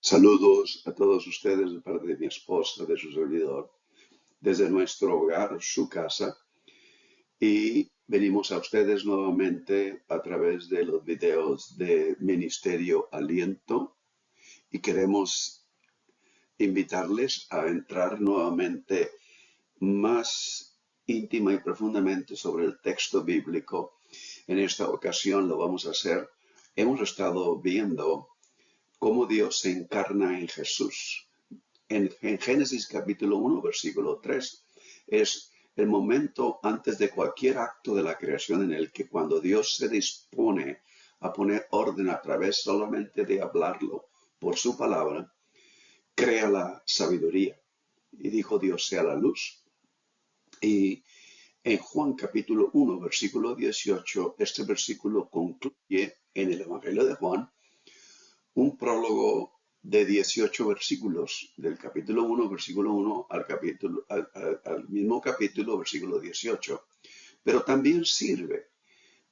Saludos a todos ustedes de parte de mi esposa, de su servidor, desde nuestro hogar, su casa, y venimos a ustedes nuevamente a través de los videos de Ministerio Aliento y queremos invitarles a entrar nuevamente más íntima y profundamente sobre el texto bíblico. En esta ocasión lo vamos a hacer. Hemos estado viendo cómo Dios se encarna en Jesús. En Génesis capítulo 1, versículo 3, es el momento antes de cualquier acto de la creación en el que cuando Dios se dispone a poner orden a través solamente de hablarlo por su palabra, crea la sabiduría. Y dijo Dios sea la luz. Y en Juan capítulo 1, versículo 18, este versículo concluye en el Evangelio de Juan un prólogo de 18 versículos, del capítulo 1, versículo 1 al mismo capítulo, versículo 18, pero también sirve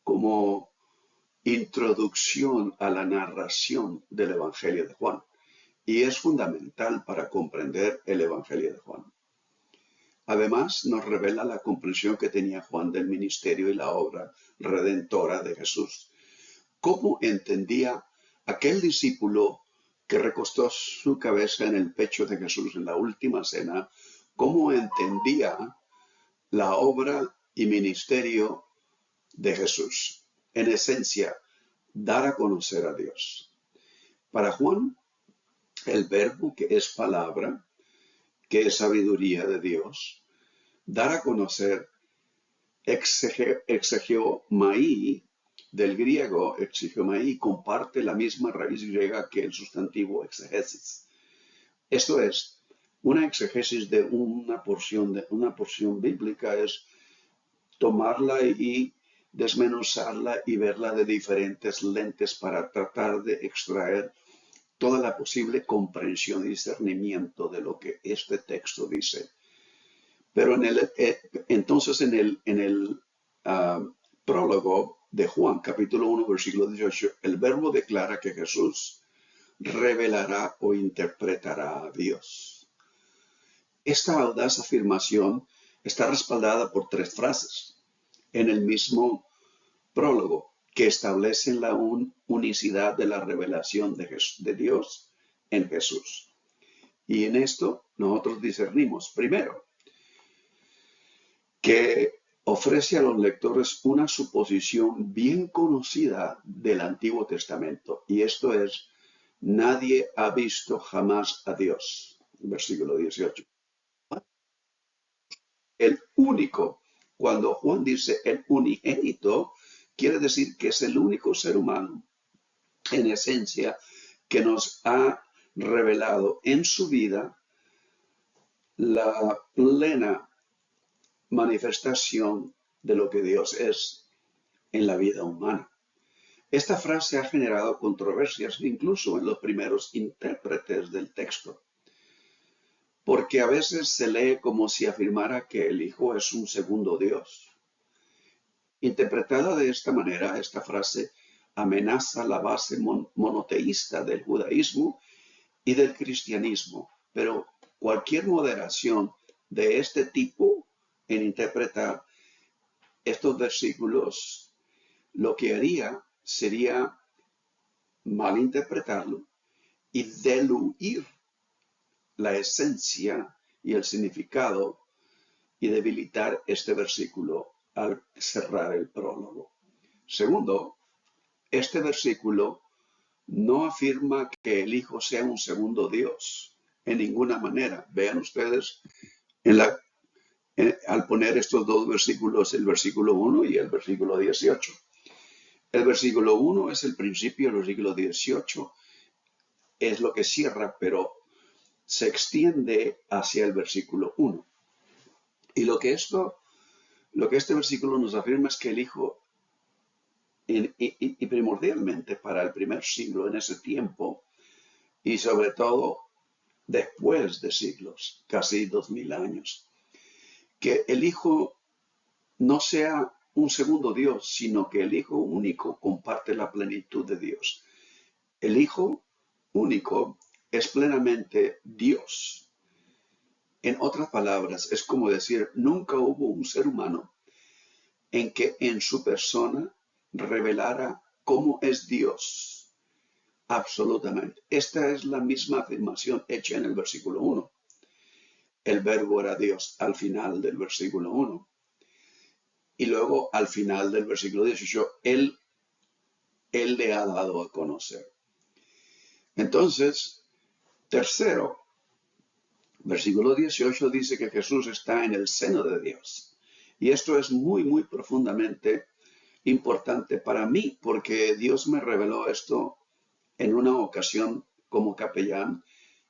como introducción a la narración del Evangelio de Juan y es fundamental para comprender el Evangelio de Juan. Además, nos revela la comprensión que tenía Juan del ministerio y la obra redentora de Jesús. ¿Cómo entendía aquel discípulo que recostó su cabeza en el pecho de Jesús en la última cena? ¿Cómo entendía la obra y ministerio de Jesús? En esencia, dar a conocer a Dios. Para Juan, el verbo que es palabra, que es sabiduría de Dios, dar a conocer exegeomai, del griego exegeomai, comparte la misma raíz griega que el sustantivo exegesis. Esto es, una exegesis de una porción bíblica es tomarla y desmenuzarla y verla de diferentes lentes para tratar de extraer toda la posible comprensión y discernimiento de lo que este texto dice. Pero entonces en el prólogo de Juan, capítulo 1, versículo 18, el verbo declara que Jesús revelará o interpretará a Dios. Esta audaz afirmación está respaldada por 3 frases en el mismo prólogo que establecen la unicidad de la revelación de Dios en Jesús. Y en esto nosotros discernimos, primero, que ofrece a los lectores una suposición bien conocida del Antiguo Testamento. Y esto es, nadie ha visto jamás a Dios. Versículo 18. El único, cuando Juan dice el unigénito, quiere decir que es el único ser humano, en esencia, que nos ha revelado en su vida la plena manifestación de lo que Dios es en la vida humana. Esta frase ha generado controversias incluso en los primeros intérpretes del texto, porque a veces se lee como si afirmara que el Hijo es un segundo Dios. Interpretada de esta manera, esta frase amenaza la base monoteísta del judaísmo y del cristianismo, pero cualquier moderación de este tipo en interpretar estos versículos lo que haría sería malinterpretarlo y diluir la esencia y el significado y debilitar este versículo al cerrar el prólogo. Segundo, este versículo no afirma que el Hijo sea un segundo Dios en ninguna manera. Vean ustedes al poner estos 2 versículos, el versículo 1 y el versículo 18. El versículo 1 es el principio, el versículo 18 es lo que cierra, pero se extiende hacia el versículo 1. Y lo que este versículo nos afirma es que el Hijo, y primordialmente para el primer siglo, en ese tiempo, y sobre todo después de siglos, casi 2000 años, que el Hijo no sea un segundo Dios, sino que el Hijo único comparte la plenitud de Dios. El Hijo único es plenamente Dios. En otras palabras, es como decir, nunca hubo un ser humano en que en su persona revelara cómo es Dios. Absolutamente. Esta es la misma afirmación hecha en el versículo 1. El verbo era Dios al final del versículo 1. Y luego al final del versículo 18, Él le ha dado a conocer. Entonces, tercero, versículo 18 dice que Jesús está en el seno de Dios. Y esto es muy, muy profundamente importante para mí, porque Dios me reveló esto en una ocasión como capellán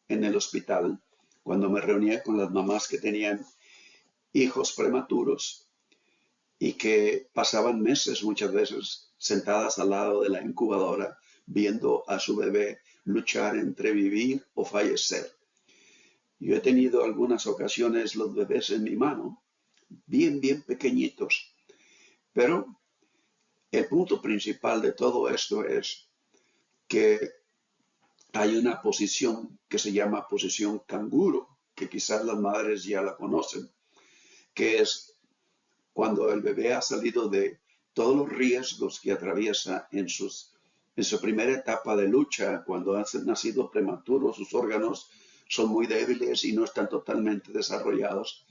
en el hospital, cuando me reunía con las mamás que tenían hijos prematuros y que pasaban meses muchas veces sentadas al lado de la incubadora viendo a su bebé luchar entre vivir o fallecer. Yo he tenido algunas ocasiones los bebés en mi mano, bien, bien pequeñitos, pero el punto principal de todo esto es que hay una posición que se llama posición canguro, que quizás las madres ya la conocen, que es cuando el bebé ha salido de todos los riesgos que atraviesa en su primera etapa de lucha, cuando han nacido prematuros, sus órganos son muy débiles y no están totalmente desarrollados.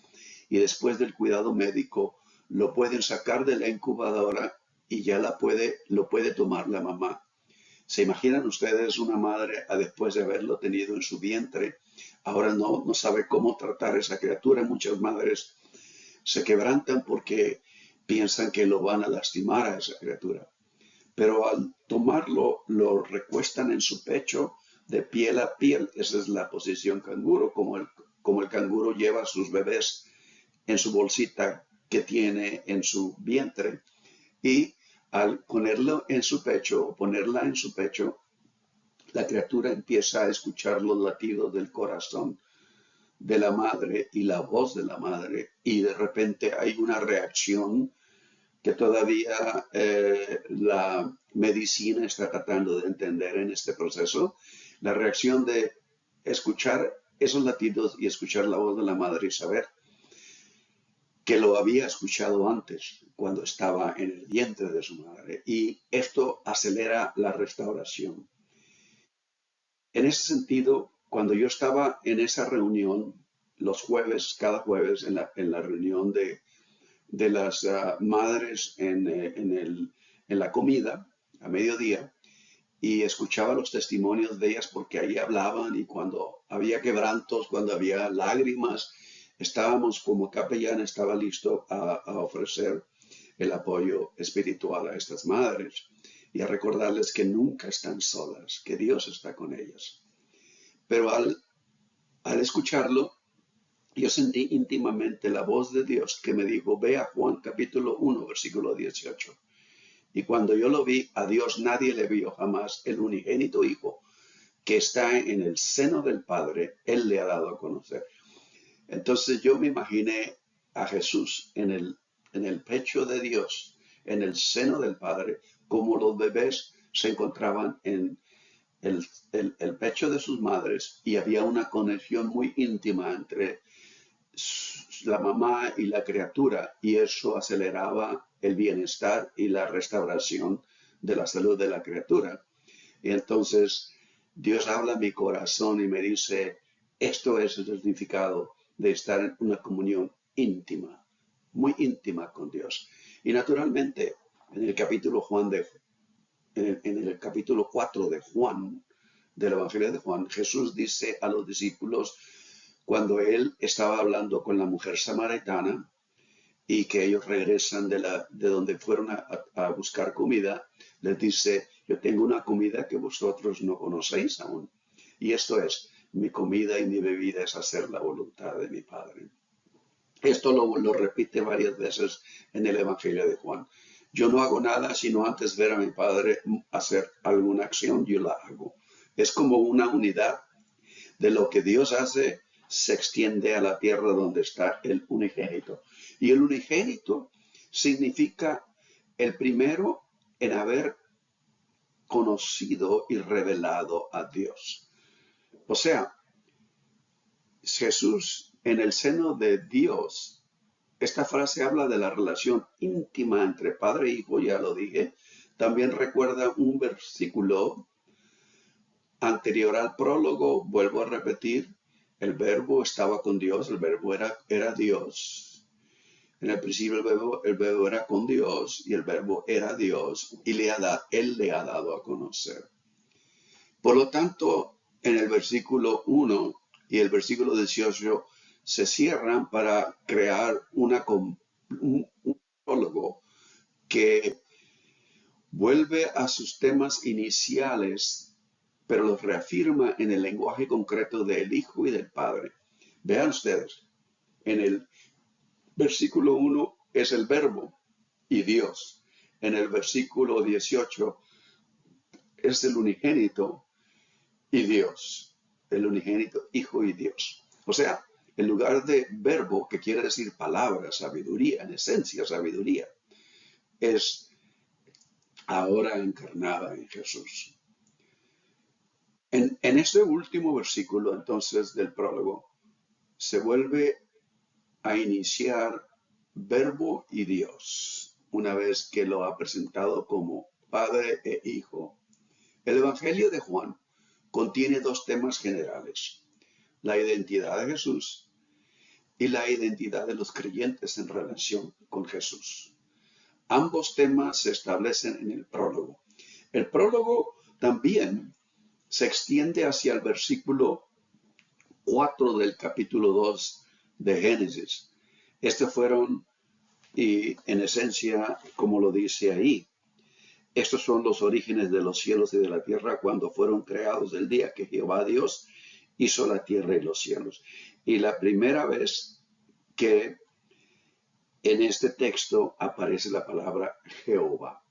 Y después del cuidado médico, lo pueden sacar de la incubadora y ya lo puede tomar la mamá. ¿Se imaginan ustedes una madre después de haberlo tenido en su vientre? Ahora no sabe cómo tratar a esa criatura. Muchas madres se quebrantan porque piensan que lo van a lastimar a esa criatura. Pero al tomarlo, lo recuestan en su pecho de piel a piel. Esa es la posición canguro, como el canguro lleva a sus bebés en su bolsita que tiene en su vientre. Y al ponerlo en su pecho o ponerla en su pecho, la criatura empieza a escuchar los latidos del corazón de la madre y la voz de la madre, y de repente hay una reacción que todavía la medicina está tratando de entender en este proceso, la reacción de escuchar esos latidos y escuchar la voz de la madre y saber que lo había escuchado antes cuando estaba en el vientre de su madre, y esto acelera la restauración. En ese sentido, cuando yo estaba en esa reunión, los jueves, cada jueves, en la reunión de las madres en la comida, a mediodía, y escuchaba los testimonios de ellas porque ahí hablaban, y cuando había quebrantos, cuando había lágrimas, estábamos como capellán, estaba listo a ofrecer el apoyo espiritual a estas madres y a recordarles que nunca están solas, que Dios está con ellas. Pero al escucharlo, yo sentí íntimamente la voz de Dios que me dijo, ve a Juan capítulo 1, versículo 18. Y cuando yo lo vi, a Dios nadie le vio jamás, el unigénito Hijo, que está en el seno del Padre, Él le ha dado a conocer. Entonces yo me imaginé a Jesús en el pecho de Dios, en el seno del Padre, como los bebés se encontraban en el pecho de sus madres, y había una conexión muy íntima entre la mamá y la criatura, y eso aceleraba el bienestar y la restauración de la salud de la criatura. Y entonces Dios habla a mi corazón y me dice, esto es el significado de estar en una comunión íntima, muy íntima con Dios. Y naturalmente, en el capítulo en el capítulo 4 de Juan, del Evangelio de Juan, Jesús dice a los discípulos, cuando él estaba hablando con la mujer samaritana y que ellos regresan de donde fueron a buscar comida, les dice, yo tengo una comida que vosotros no conocéis aún. Y esto es, mi comida y mi bebida es hacer la voluntad de mi Padre. Esto lo repite varias veces en el Evangelio de Juan. Yo no hago nada sino antes ver a mi Padre hacer alguna acción, yo la hago. Es como una unidad de lo que Dios hace, se extiende a la tierra donde está el unigénito. Y el unigénito significa el primero en haber conocido y revelado a Dios. O sea, Jesús en el seno de Dios. Esta frase habla de la relación íntima entre padre e hijo, ya lo dije. También recuerda un versículo anterior al prólogo, vuelvo a repetir, el verbo estaba con Dios, el verbo era Dios. En el principio el verbo era con Dios y el verbo era Dios y Él le ha dado a conocer. Por lo tanto, en el versículo 1 y el versículo 18 se cierran para crear un prólogo que vuelve a sus temas iniciales, pero los reafirma en el lenguaje concreto del Hijo y del Padre. Vean ustedes, en el versículo 1 es el verbo y Dios. En el versículo 18 es el unigénito y Dios, el unigénito Hijo y Dios. O sea, en lugar de verbo, que quiere decir palabra, sabiduría, en esencia sabiduría, es ahora encarnada en Jesús. En este último versículo, entonces, del prólogo, se vuelve a iniciar verbo y Dios, una vez que lo ha presentado como Padre e Hijo. El Evangelio de Juan contiene dos temas generales: la identidad de Jesús y la identidad de los creyentes en relación con Jesús. Ambos temas se establecen en el prólogo. El prólogo también se extiende hacia el versículo 4 del capítulo 2 de Génesis. Estos fueron, y en esencia, como lo dice ahí, estos son los orígenes de los cielos y de la tierra cuando fueron creados el día que Jehová Dios hizo la tierra y los cielos. Y la primera vez que en este texto aparece la palabra Jehová.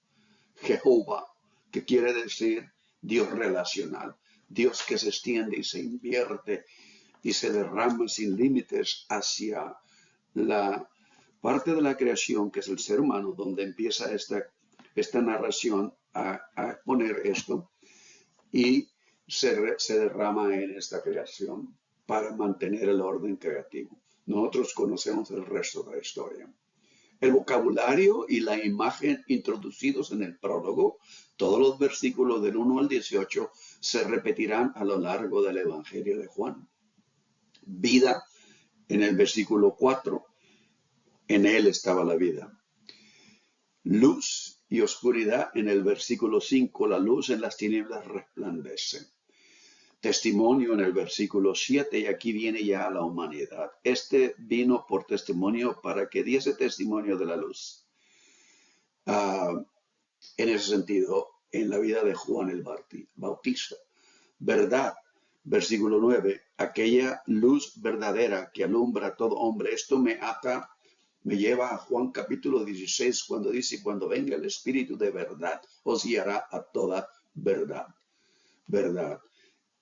Jehová, que quiere decir Dios relacional, Dios que se extiende y se invierte y se derrama sin límites hacia la parte de la creación que es el ser humano, donde empieza esta narración a poner esto y se derrama en esta creación para mantener el orden creativo. Nosotros conocemos el resto de la historia. El vocabulario y la imagen introducidos en el prólogo, todos los versículos del 1 al 18 se repetirán a lo largo del Evangelio de Juan. Vida en el versículo 4, en él estaba la vida. Luz y oscuridad en el versículo 5, la luz en las tinieblas resplandece. Testimonio en el versículo 7, y aquí viene ya la humanidad. Este vino por testimonio para que diese testimonio de la luz. En ese sentido, en la vida de Juan el Bautista. Verdad, versículo 9, aquella luz verdadera que alumbra a todo hombre. Esto me lleva a Juan capítulo 16, cuando dice, cuando venga el Espíritu de verdad, os guiará a toda verdad. Verdad.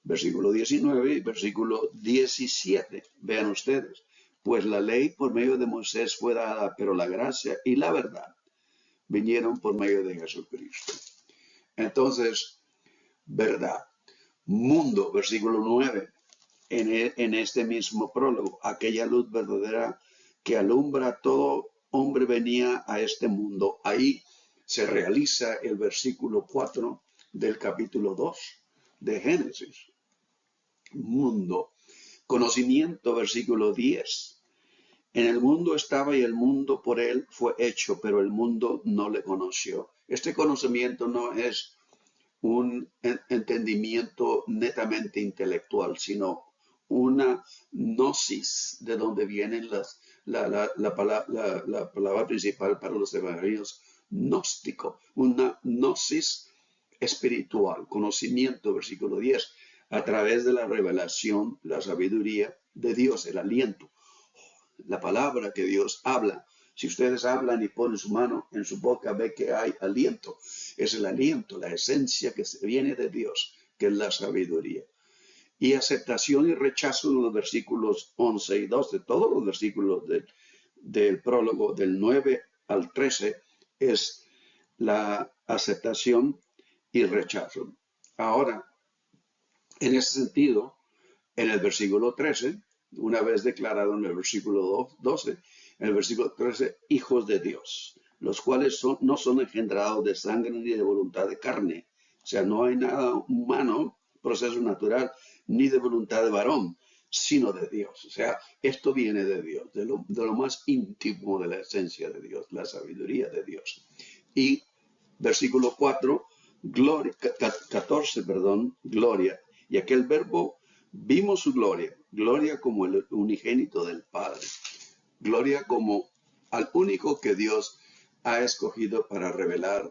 Versículo 19 y versículo 17. Vean ustedes. Pues la ley por medio de Moisés fue dada, pero la gracia y la verdad vinieron por medio de Jesucristo. Entonces, verdad. Mundo, versículo 9. En este mismo prólogo, aquella luz verdadera que alumbra a todo hombre venía a este mundo. Ahí se realiza el versículo 4 del capítulo 2 de Génesis. Mundo. Conocimiento, versículo 10. En el mundo estaba y el mundo por él fue hecho, pero el mundo no le conoció. Este conocimiento no es un entendimiento netamente intelectual, sino una gnosis, de donde vienen la palabra principal para los evangelios, gnóstico, una gnosis espiritual, conocimiento, versículo 10, a través de la revelación, la sabiduría de Dios, el aliento, la palabra que Dios habla. Si ustedes hablan y ponen su mano en su boca, ve que hay aliento. Es el aliento, la esencia que viene de Dios, que es la sabiduría. Y aceptación y rechazo de los versículos 11 y 12, todos los versículos del prólogo del 9 al 13, es la aceptación y rechazo. Ahora, en ese sentido, En el versículo 13, una vez declarado en el versículo 12, en el versículo 13, hijos de Dios, los cuales no son engendrados de sangre ni de voluntad de carne. O sea, no hay nada humano, proceso natural, ni de voluntad de varón, sino de Dios. O sea, esto viene de Dios, de lo más íntimo de la esencia de Dios, la sabiduría de Dios. Y versículo 4, gloria, 14, perdón, gloria. Y aquel verbo, vimos su gloria, gloria como el unigénito del Padre, gloria como al único que Dios ha escogido para revelar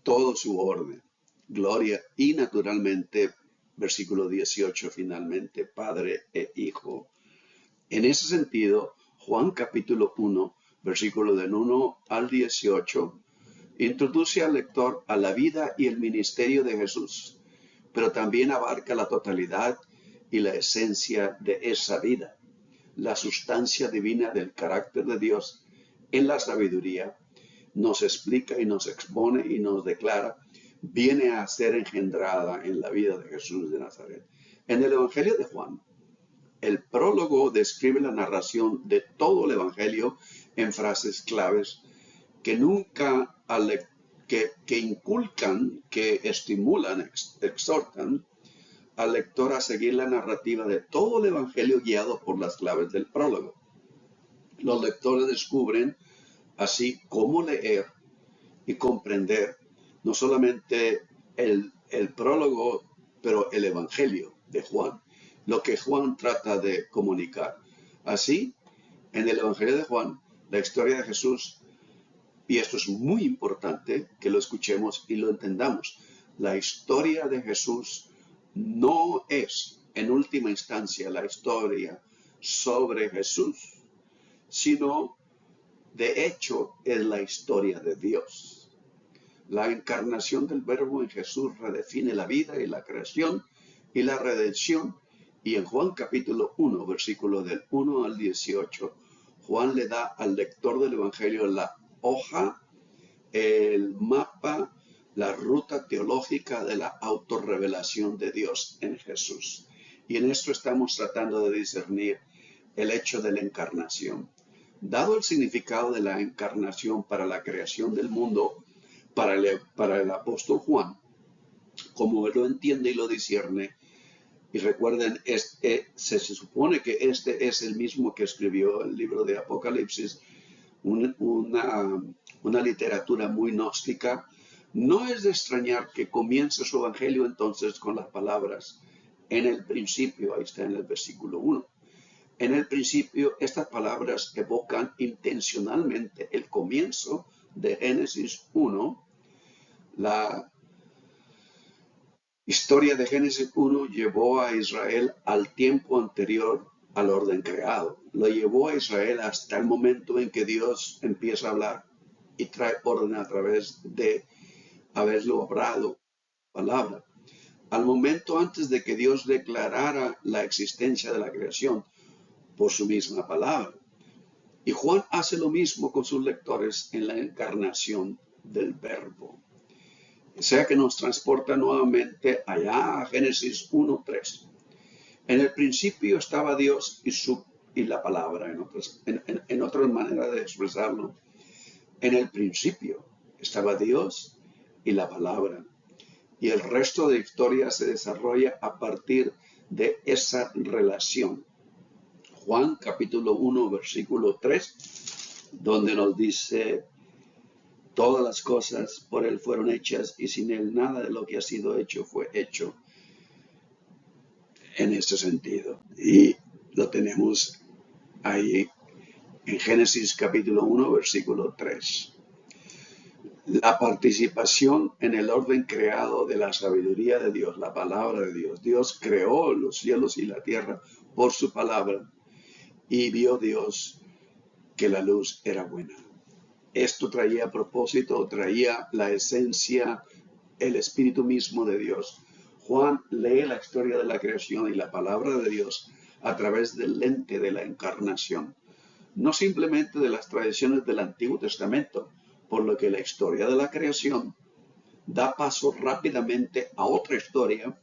todo su orden. Gloria y naturalmente, versículo 18 finalmente, Padre e Hijo. En ese sentido, Juan capítulo 1, versículo del 1 al 18, introduce al lector a la vida y el ministerio de Jesús, pero también abarca la totalidad y la esencia de esa vida, la sustancia divina del carácter de Dios en la sabiduría, nos explica y nos expone y nos declara, viene a ser engendrada en la vida de Jesús de Nazaret. En el Evangelio de Juan, el prólogo describe la narración de todo el Evangelio en frases claves que nunca, que inculcan, que estimulan, exhortan al lector a seguir la narrativa de todo el Evangelio guiado por las claves del prólogo. Los lectores descubren así cómo leer y comprender no solamente el prólogo, pero el Evangelio de Juan, lo que Juan trata de comunicar. Así, en el Evangelio de Juan, la historia de Jesús, y esto es muy importante que lo escuchemos y lo entendamos, la historia de Jesús no es, en última instancia, la historia sobre Jesús, sino, de hecho, es la historia de Dios. La encarnación del Verbo en Jesús redefine la vida y la creación y la redención. Y en Juan capítulo 1, versículo del 1 al 18, Juan le da al lector del Evangelio la hoja, el mapa, la ruta teológica de la autorrevelación de Dios en Jesús. Y en esto estamos tratando de discernir el hecho de la encarnación. Dado el significado de la encarnación para la creación del mundo, para el apóstol Juan, como él lo entiende y lo discierne, y recuerden, se supone que este es el mismo que escribió el libro de Apocalipsis, una literatura muy gnóstica. No es de extrañar que comience su evangelio entonces con las palabras en el principio, ahí está en el versículo 1. En el principio, estas palabras evocan intencionalmente el comienzo de Génesis 1. La historia de Génesis 1 llevó a Israel al tiempo anterior al orden creado. Lo llevó a Israel hasta el momento en que Dios empieza a hablar y trae orden a través de haberlo obrado, palabra. Al momento antes de que Dios declarara la existencia de la creación por su misma palabra. Y Juan hace lo mismo con sus lectores en la encarnación del Verbo. O sea que nos transporta nuevamente allá a Génesis 1:3. En el principio estaba Dios y la palabra, en otra manera de expresarlo. En el principio estaba Dios y la palabra. Y el resto de la historia se desarrolla a partir de esa relación. Juan capítulo 1, versículo 3, donde nos dice, todas las cosas por él fueron hechas y sin él nada de lo que ha sido hecho fue hecho. En ese sentido. Y lo tenemos ahí en Génesis capítulo 1, versículo 3. La participación en el orden creado de la sabiduría de Dios, la palabra de Dios. Dios creó los cielos y la tierra por su palabra y vio Dios que la luz era buena. Esto traía propósito, traía la esencia, el espíritu mismo de Dios. Juan lee la historia de la creación y la palabra de Dios a través del lente de la encarnación, no simplemente de las tradiciones del Antiguo Testamento, por lo que la historia de la creación da paso rápidamente a otra historia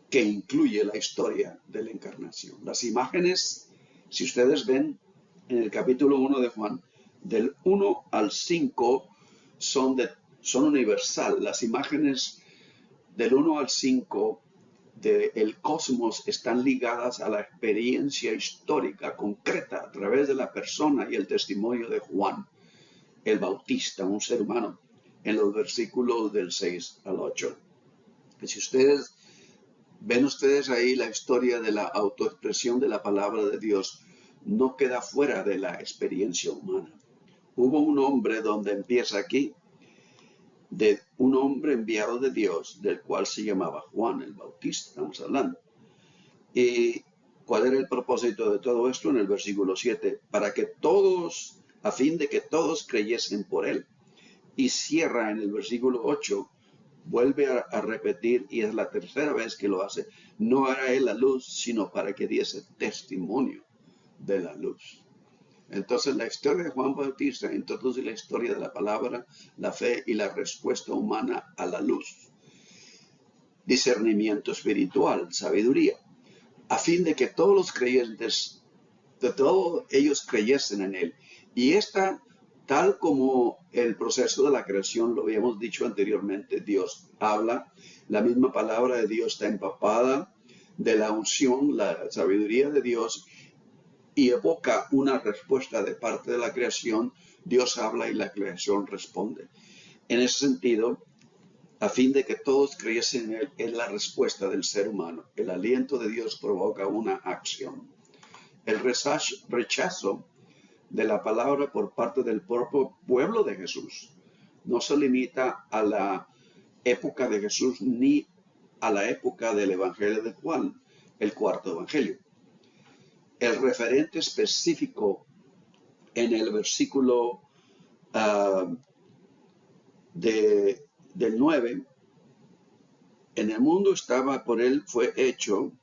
que incluye la historia de la encarnación. Las imágenes, si ustedes ven en el capítulo 1 de Juan, del 1 al 5 son universal. Las imágenes del 1 al 5 del cosmos están ligadas a la experiencia histórica concreta a través de la persona y el testimonio de Juan el Bautista, un ser humano, en los versículos del 6 al 8. Y si ven ustedes ahí la historia de la autoexpresión de la palabra de Dios, no queda fuera de la experiencia humana. Hubo un hombre donde empieza aquí, de un hombre enviado de Dios, del cual se llamaba Juan el Bautista, estamos hablando. ¿Y cuál era el propósito de todo esto? En el versículo 7, para que todos, a fin de que todos creyesen por él. Y cierra en el versículo 8, vuelve a repetir, y es la tercera vez que lo hace, no era él la luz, sino para que diese testimonio de la luz. Entonces la historia de Juan Bautista introduce la historia de la palabra, la fe y la respuesta humana a la luz. Discernimiento espiritual, sabiduría, a fin de que todos los creyentes, de todos ellos creyesen en él. Y esta, tal como el proceso de la creación, lo habíamos dicho anteriormente, Dios habla, la misma palabra de Dios está empapada de la unción, la sabiduría de Dios, y evoca una respuesta de parte de la creación. Dios habla y la creación responde. En ese sentido, a fin de que todos creyesen en él, es la respuesta del ser humano. El aliento de Dios provoca una acción. El rechazo de la palabra por parte del propio pueblo de Jesús no se limita a la época de Jesús ni a la época del Evangelio de Juan, el cuarto Evangelio. El referente específico en el versículo del 9, en el mundo estaba, por él fue hecho,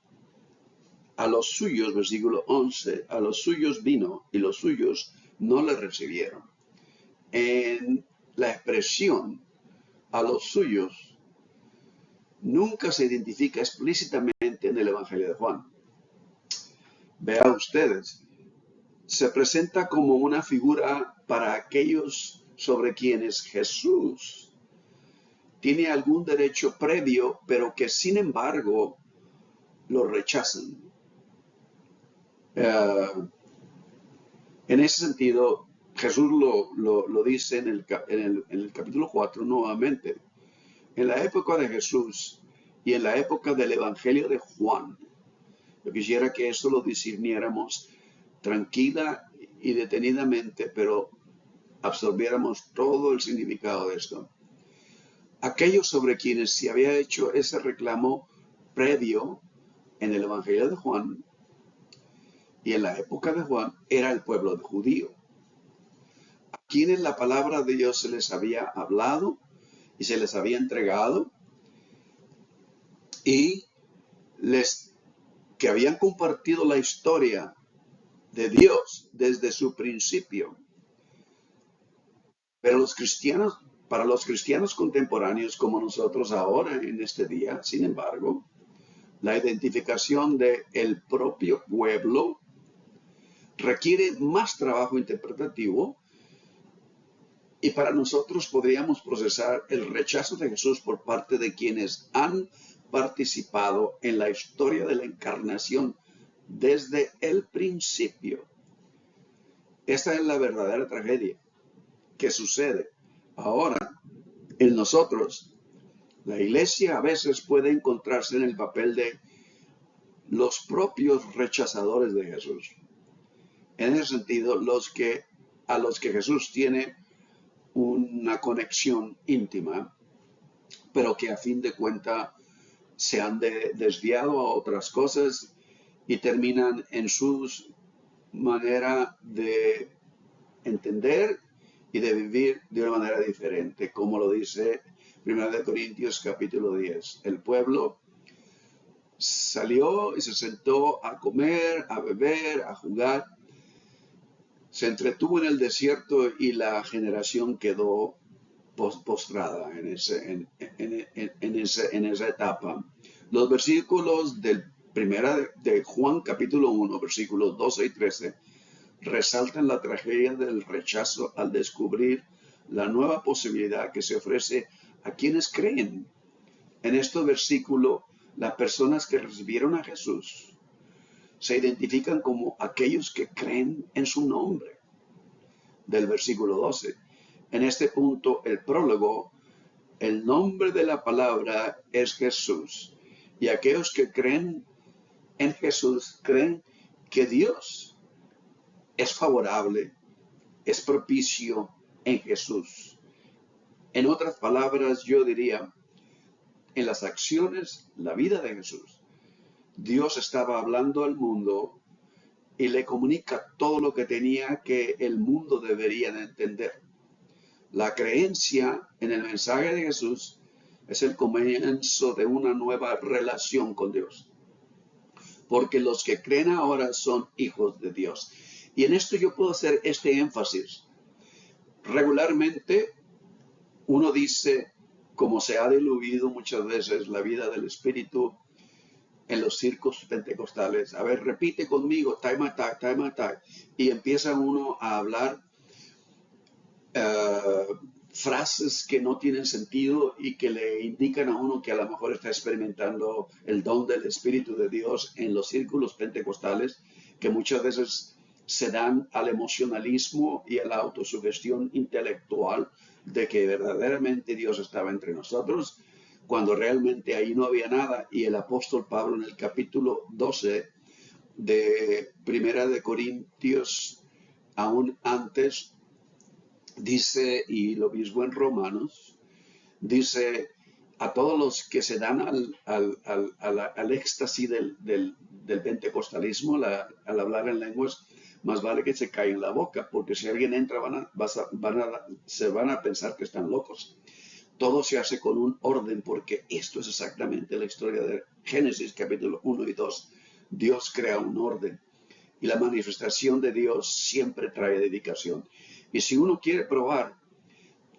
a los suyos, versículo 11, a los suyos vino y los suyos no le recibieron. En la expresión a los suyos nunca se identifica explícitamente en el Evangelio de Juan. Vean ustedes, se presenta como una figura para aquellos sobre quienes Jesús tiene algún derecho previo, pero que sin embargo lo rechazan. En ese sentido, Jesús lo dice en el capítulo 4 nuevamente. En la época de Jesús y en la época del Evangelio de Juan, yo quisiera que eso lo discerniéramos tranquila y detenidamente, pero absorbiéramos todo el significado de esto. Aquellos sobre quienes se había hecho ese reclamo previo en el Evangelio de Juan y en la época de Juan era el pueblo judío, a quienes la palabra de Dios se les había hablado y se les había entregado, y que habían compartido la historia de Dios desde su principio. Pero para los cristianos contemporáneos como nosotros ahora en este día, sin embargo, la identificación del propio pueblo requiere más trabajo interpretativo, y para nosotros podríamos procesar el rechazo de Jesús por parte de quienes han participado en la historia de la encarnación desde el principio. Esta es la verdadera tragedia que sucede ahora en nosotros. La iglesia a veces puede encontrarse en el papel de los propios rechazadores de Jesús. En ese sentido, a los que Jesús tiene una conexión íntima, pero que a fin de cuentas se han desviado a otras cosas y terminan en su manera de entender y de vivir de una manera diferente, como lo dice 1 Corintios capítulo 10. El pueblo salió y se sentó a comer, a beber, a jugar. Se entretuvo en el desierto y la generación quedó postrada en esa etapa. Los versículos del primera de Juan capítulo 1, versículos 12 y 13, resaltan la tragedia del rechazo al descubrir la nueva posibilidad que se ofrece a quienes creen. En este versículo, las personas que recibieron a Jesús se identifican como aquellos que creen en su nombre, del versículo 12. En este punto, el prólogo, el nombre de la palabra es Jesús. Y aquellos que creen en Jesús creen que Dios es favorable, es propicio en Jesús. En otras palabras, yo diría, en las acciones, la vida de Jesús, Dios estaba hablando al mundo y le comunica todo lo que tenía que el mundo debería de entender. La creencia en el mensaje de Jesús es el comienzo de una nueva relación con Dios, porque los que creen ahora son hijos de Dios. Y en esto yo puedo hacer este énfasis. Regularmente uno dice, como se ha diluido muchas veces la vida del Espíritu en los circos pentecostales, a ver, repite conmigo, time attack, y empieza uno a hablar frases que no tienen sentido y que le indican a uno que a lo mejor está experimentando el don del Espíritu de Dios en los círculos pentecostales, que muchas veces se dan al emocionalismo y a la autosugestión intelectual de que verdaderamente Dios estaba entre nosotros, cuando realmente ahí no había nada. Y el apóstol Pablo en el capítulo 12 de Primera de Corintios, aún antes, dice, y lo mismo en Romanos, dice, a todos los que se dan al éxtasis del pentecostalismo, al hablar en lenguas, más vale que se caigan la boca, porque si alguien entra se van a pensar que están locos. Todo se hace con un orden, porque esto es exactamente la historia de Génesis capítulo 1 y 2. Dios crea un orden y la manifestación de Dios siempre trae dedicación. Y si uno quiere probar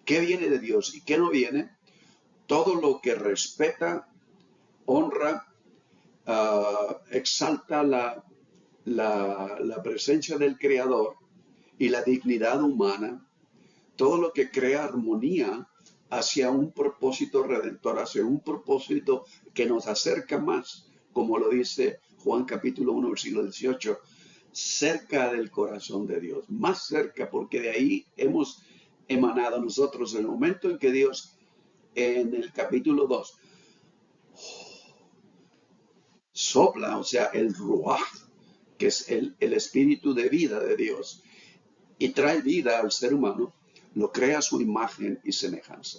qué viene de Dios y qué no viene, todo lo que respeta, honra, exalta la presencia del Creador y la dignidad humana, todo lo que crea armonía hacia un propósito redentor, hacia un propósito que nos acerca más, como lo dice Juan capítulo 1, versículo 18, cerca del corazón de Dios, más cerca, porque de ahí hemos emanado nosotros. En el momento en que Dios, en el capítulo 2, sopla, o sea, el ruaj, que es el espíritu de vida de Dios, y trae vida al ser humano, lo crea a su imagen y semejanza.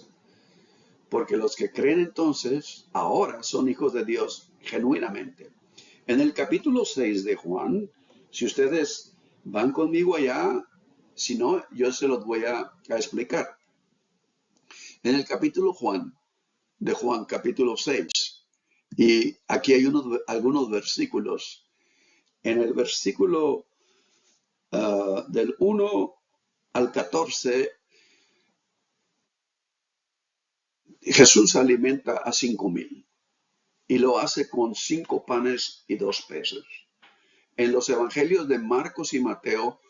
Porque los que creen entonces, ahora son hijos de Dios genuinamente. En el capítulo 6 de Juan, si ustedes van conmigo allá, si no, yo se los voy a explicar. En el capítulo de Juan, capítulo 6, y aquí hay algunos versículos. En el versículo del 1 al 14, Jesús alimenta a 5,000 y lo hace con 5 panes y 2 peces. En los evangelios de Marcos y Mateo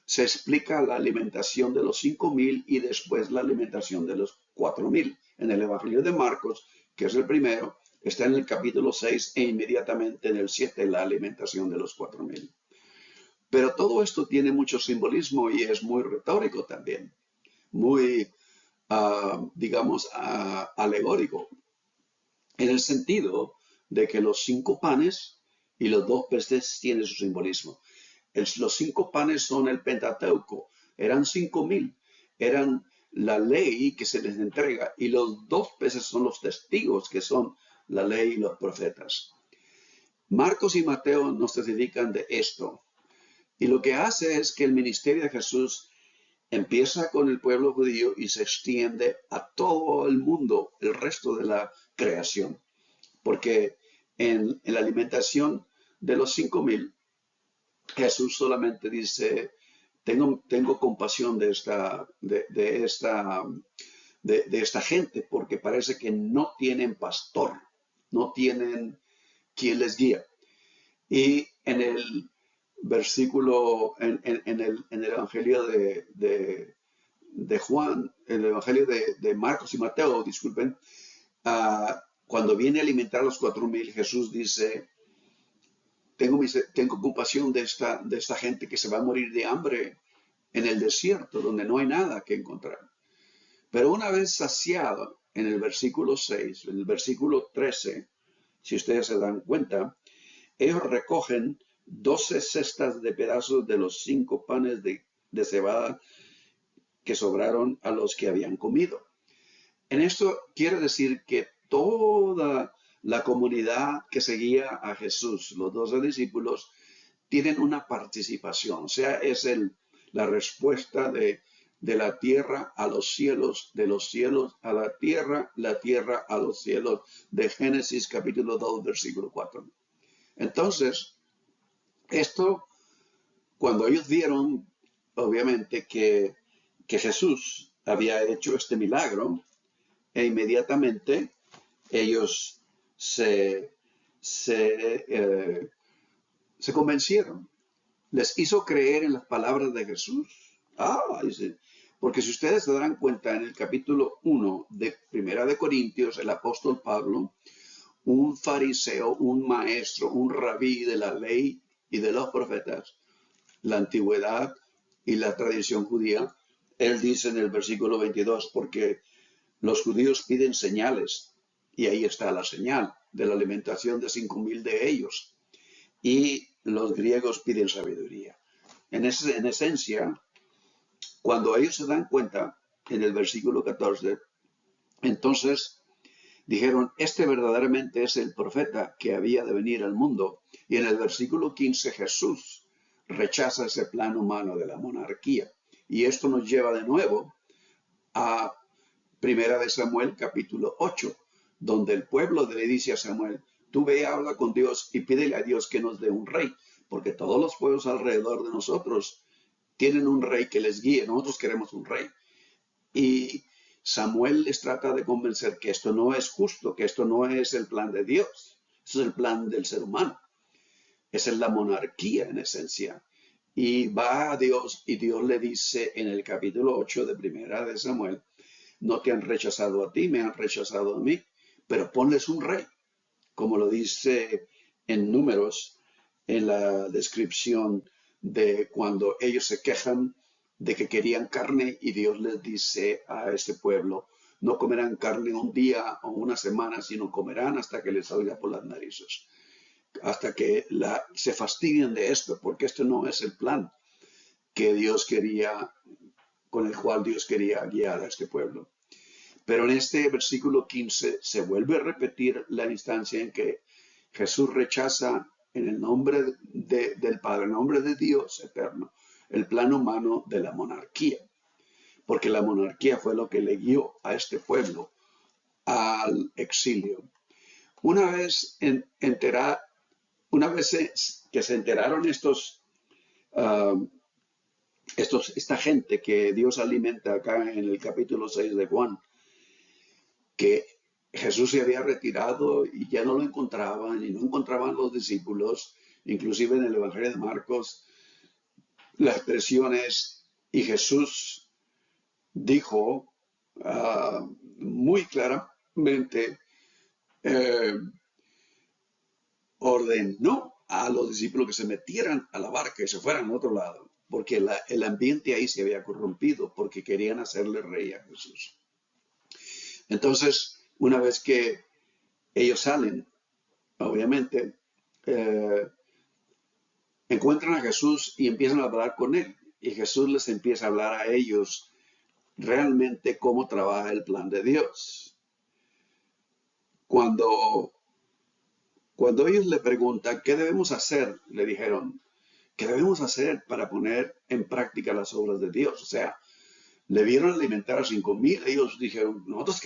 se explica la alimentación de los 5,000 y después la alimentación de los 4,000. En el evangelio de Marcos, que es el primero, está en el capítulo 6 e inmediatamente en el 7 la alimentación de los 4,000. Pero todo esto tiene mucho simbolismo y es muy retórico también, muy, digamos, alegórico, en el sentido de que los 5 panes y los 2 peces tienen su simbolismo. Los 5 panes son el Pentateuco, eran 5,000, eran la ley que se les entrega, y los 2 peces son los testigos, que son la ley y los profetas. Marcos y Mateo nos testifican de esto, y lo que hace es que el ministerio de Jesús empieza con el pueblo judío y se extiende a todo el mundo, el resto de la creación, porque en la alimentación de los 5,000, Jesús solamente dice, tengo compasión de esta gente, porque parece que no tienen pastor, no tienen quien les guía. Y en el versículo, en el Evangelio de Juan, en el Evangelio de Marcos y Mateo, disculpen, cuando viene a alimentar a los 4,000, Jesús dice, tengo compasión de esta gente que se va a morir de hambre en el desierto, donde no hay nada que encontrar. Pero una vez saciado, en el versículo 6, en el versículo 13, si ustedes se dan cuenta, ellos recogen 12 cestas de pedazos de los 5 panes de cebada que sobraron a los que habían comido. En esto quiere decir que toda la comunidad que seguía a Jesús, los 12 discípulos, tienen una participación. O sea, es la respuesta de la tierra a los cielos, de los cielos a la tierra a los cielos, de Génesis capítulo 2, versículo 4. Entonces, esto, cuando ellos vieron, obviamente, que Jesús había hecho este milagro, e inmediatamente ellos se convencieron. Les hizo creer en las palabras de Jesús. Dice, porque si ustedes se darán cuenta, en el capítulo 1 de Primera de Corintios, el apóstol Pablo, un fariseo, un maestro, un rabí de la ley y de los profetas, la antigüedad y la tradición judía, él dice en el versículo 22, porque los judíos piden señales, y ahí está la señal de la alimentación de 5,000 de ellos, y los griegos piden sabiduría. En esencia, cuando ellos se dan cuenta, en el versículo 14, entonces dijeron, este verdaderamente es el profeta que había de venir al mundo. Y en el versículo 15 Jesús rechaza ese plan humano de la monarquía. Y esto nos lleva de nuevo a Primera de Samuel capítulo 8, donde el pueblo le dice a Samuel, tú ve, habla con Dios y pídele a Dios que nos dé un rey, porque todos los pueblos alrededor de nosotros tienen un rey que les guíe, nosotros queremos un rey. Y Samuel les trata de convencer que esto no es justo, que esto no es el plan de Dios, eso es el plan del ser humano. Esa es la monarquía en esencia. Y va a Dios y Dios le dice en el capítulo 8 de Primera de Samuel, no te han rechazado a ti, me han rechazado a mí, pero ponles un rey, como lo dice en Números, en la descripción de cuando ellos se quejan de que querían carne y Dios les dice a este pueblo, no comerán carne un día o una semana, sino comerán hasta que les salga por las narices, hasta que se fastidien de esto, porque esto no es el plan que Dios quería, con el cual Dios quería guiar a este pueblo. Pero en este versículo 15 se vuelve a repetir la instancia en que Jesús rechaza en el nombre del Padre, en el nombre de Dios eterno, el plan humano de la monarquía. Porque la monarquía fue lo que le guió a este pueblo al exilio. Una vez que se enteraron esta gente que Dios alimenta acá en el capítulo 6 de Juan, que Jesús se había retirado y ya no lo encontraban y no encontraban los discípulos, inclusive en el Evangelio de Marcos, la expresión es, y Jesús dijo muy claramente, ordenó a los discípulos que se metieran a la barca y se fueran a otro lado, porque el ambiente ahí se había corrompido, porque querían hacerle rey a Jesús. Entonces, una vez que ellos salen, obviamente, encuentran a Jesús y empiezan a hablar con él. Y Jesús les empieza a hablar a ellos realmente cómo trabaja el plan de Dios. Cuando ellos le preguntan, ¿qué debemos hacer? Le dijeron, ¿qué debemos hacer para poner en práctica las obras de Dios? O sea, le vieron alimentar a 5,000. Ellos dijeron, nosotros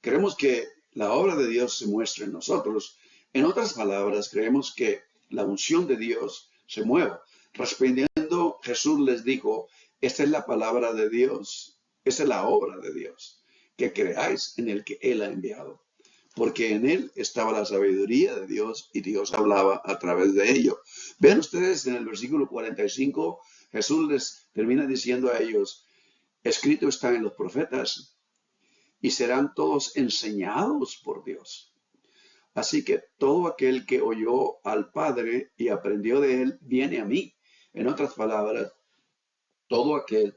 queremos que la obra de Dios se muestre en nosotros. En otras palabras, creemos que la unción de Dios se mueva. Respondiendo, Jesús les dijo, esta es la palabra de Dios, esta es la obra de Dios, que creáis en el que Él ha enviado. porque en él estaba la sabiduría de Dios y Dios hablaba a través de ello. Vean ustedes en el versículo 45, Jesús les termina diciendo a ellos, escrito está en los profetas y serán todos enseñados por Dios. Así que todo aquel que oyó al Padre y aprendió de él, viene a mí. En otras palabras, todo aquel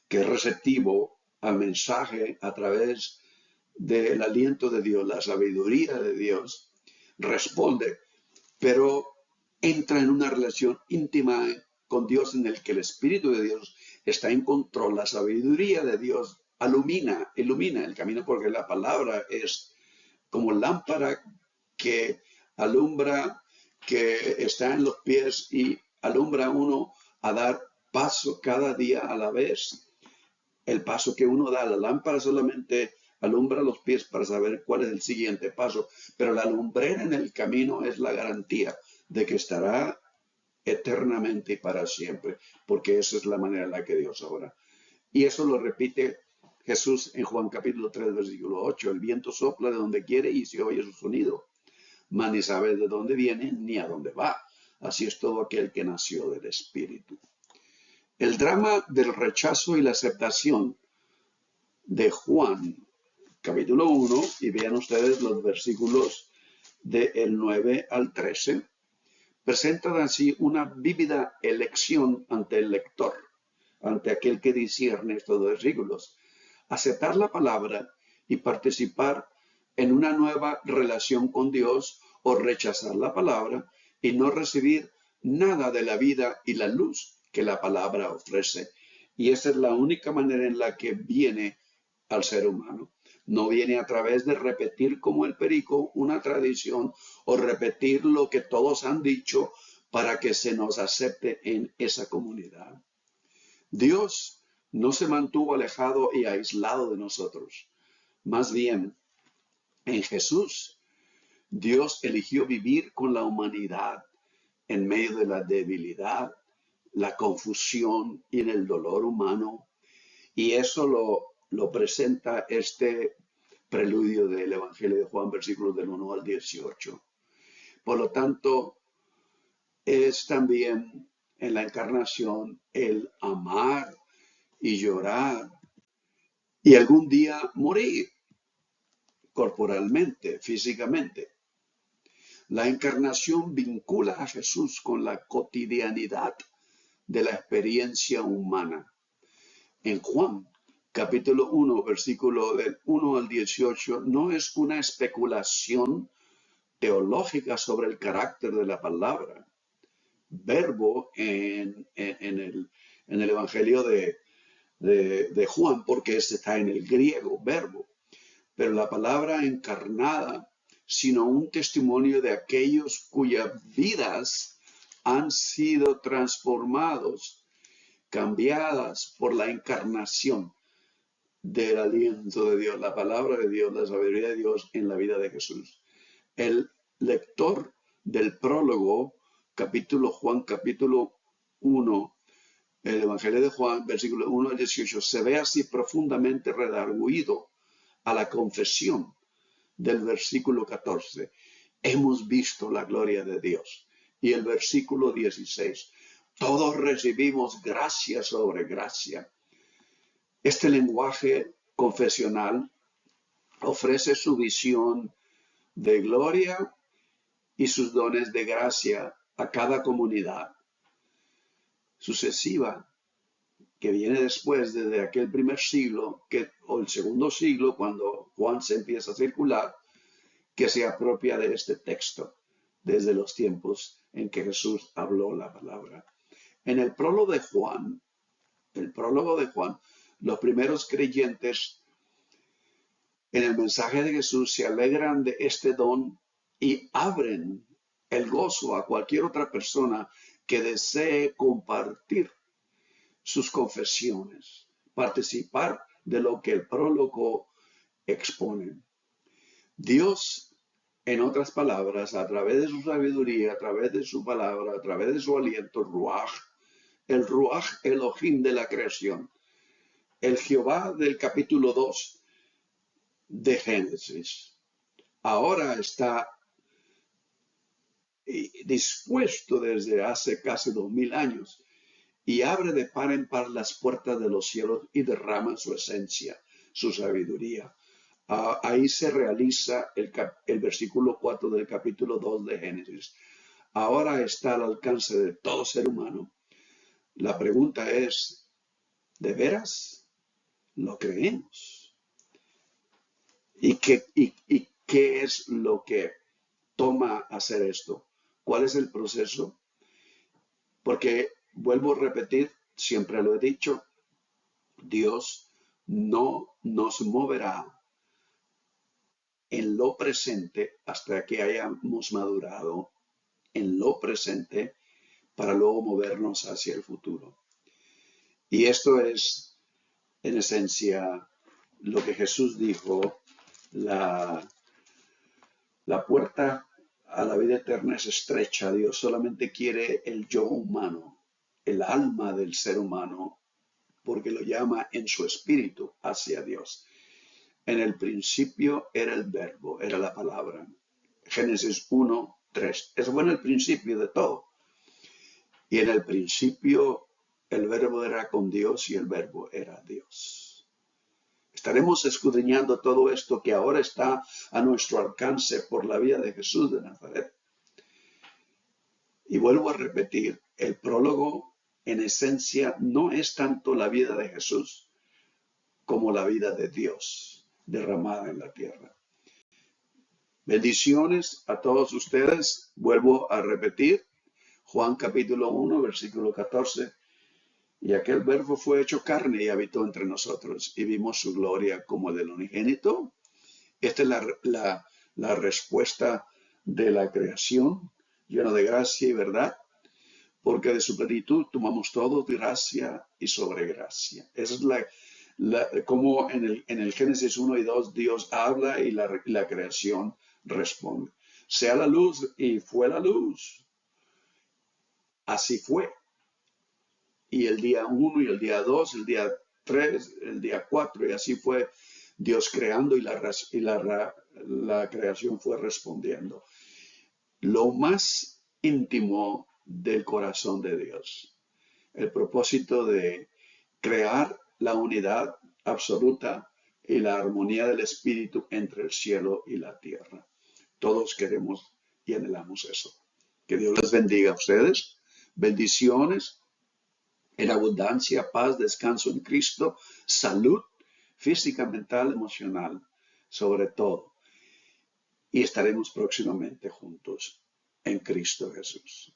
que es receptivo al mensaje a través del aliento de Dios, la sabiduría de Dios, responde, pero entra en una relación íntima con Dios en el que el Espíritu de Dios está en control, la sabiduría de Dios ilumina el camino porque la palabra es como lámpara que alumbra, que está en los pies y alumbra a uno a dar paso cada día a la vez. El paso que uno da, la lámpara solamente alumbra los pies para saber cuál es el siguiente paso, pero la lumbrera en el camino es la garantía de que estará eternamente y para siempre, porque esa es la manera en la que Dios obra. Y eso lo repite Jesús en Juan capítulo 3, versículo 8. El viento sopla de donde quiere y se oye su sonido, mas ni sabe de dónde viene ni a dónde va. Así es todo aquel que nació del Espíritu. El drama del rechazo y la aceptación de Juan, capítulo 1, y vean ustedes los versículos del 9 al 13, presentan así una vívida elección ante el lector, ante aquel que discierne estos versículos. Aceptar la palabra y participar en una nueva relación con Dios o rechazar la palabra y no recibir nada de la vida y la luz que la palabra ofrece. Y esa es la única manera en la que viene al ser humano. No viene a través de repetir como el perico una tradición o repetir lo que todos han dicho para que se nos acepte en esa comunidad. Dios no se mantuvo alejado y aislado de nosotros. Más bien, en Jesús, Dios eligió vivir con la humanidad en medio de la debilidad, la confusión y en el dolor humano. Y eso lo presenta este preludio del Evangelio de Juan, versículos del 1 al 18. Por lo tanto, es también en la encarnación el amar y llorar y algún día morir corporalmente, físicamente. La encarnación vincula a Jesús con la cotidianidad de la experiencia humana. En Juan, capítulo 1, versículo del 1 al 18, no es una especulación teológica sobre el carácter de la palabra. Verbo en el Evangelio de Juan, porque este está en el griego, verbo. Pero la palabra encarnada, sino un testimonio de aquellos cuyas vidas han sido transformados, cambiadas por la encarnación del aliento de Dios, la palabra de Dios, la sabiduría de Dios en la vida de Jesús. El lector del prólogo, Juan capítulo 1, el Evangelio de Juan, versículo 1 al 18, se ve así profundamente redarguido a la confesión del versículo 14. Hemos visto la gloria de Dios. Y el versículo 16, todos recibimos gracia sobre gracia. Este lenguaje confesional ofrece su visión de gloria y sus dones de gracia a cada comunidad sucesiva que viene después desde aquel primer siglo o el segundo siglo cuando Juan se empieza a circular, que se apropia de este texto desde los tiempos en que Jesús habló la palabra. En el prólogo de Juan, los primeros creyentes en el mensaje de Jesús se alegran de este don y abren el gozo a cualquier otra persona que desee compartir sus confesiones, participar de lo que el prólogo expone. Dios, en otras palabras, a través de su sabiduría, a través de su palabra, a través de su aliento, el Ruach Elohim de la creación, el Jehová del capítulo 2 de Génesis, ahora está dispuesto desde hace casi 2000 años y abre de par en par las puertas de los cielos y derrama su esencia, su sabiduría. Ahí se realiza el versículo 4 del capítulo 2 de Génesis. Ahora está al alcance de todo ser humano. La pregunta es, ¿de veras lo creemos? ¿Y qué es lo que toma hacer esto? ¿Cuál es el proceso? Porque vuelvo a repetir, siempre lo he dicho, Dios no nos moverá en lo presente hasta que hayamos madurado en lo presente para luego movernos hacia el futuro. Y esto es, en esencia, lo que Jesús dijo, la puerta a la vida eterna es estrecha. Dios solamente quiere el yo humano, el alma del ser humano, porque lo llama en su espíritu hacia Dios. En el principio era el verbo, era la palabra. Génesis 1:3. Es bueno el principio de todo. Y en el principio el verbo era con Dios y el verbo era Dios. Estaremos escudriñando todo esto que ahora está a nuestro alcance por la vida de Jesús de Nazaret. Y vuelvo a repetir, el prólogo en esencia no es tanto la vida de Jesús como la vida de Dios derramada en la tierra. Bendiciones a todos ustedes. Vuelvo a repetir, Juan capítulo 1, versículo 14. Y aquel verbo fue hecho carne y habitó entre nosotros, y vimos su gloria como del unigénito. Esta es la respuesta de la creación, llena de gracia y verdad, porque de su plenitud tomamos todo de gracia y sobre gracia. Esa es como en el Génesis 1 y 2 Dios habla y la creación responde. Sea la luz y fue la luz. Así fue. Y el día 1 y el día 2, el día 3, el día 4, y así fue Dios creando y la creación fue respondiendo. Lo más íntimo del corazón de Dios, el propósito de crear la unidad absoluta y la armonía del Espíritu entre el cielo y la tierra. Todos queremos y anhelamos eso. Que Dios les bendiga a ustedes. Bendiciones en abundancia, paz, descanso en Cristo, salud física, mental, emocional, sobre todo. Y estaremos próximamente juntos en Cristo Jesús.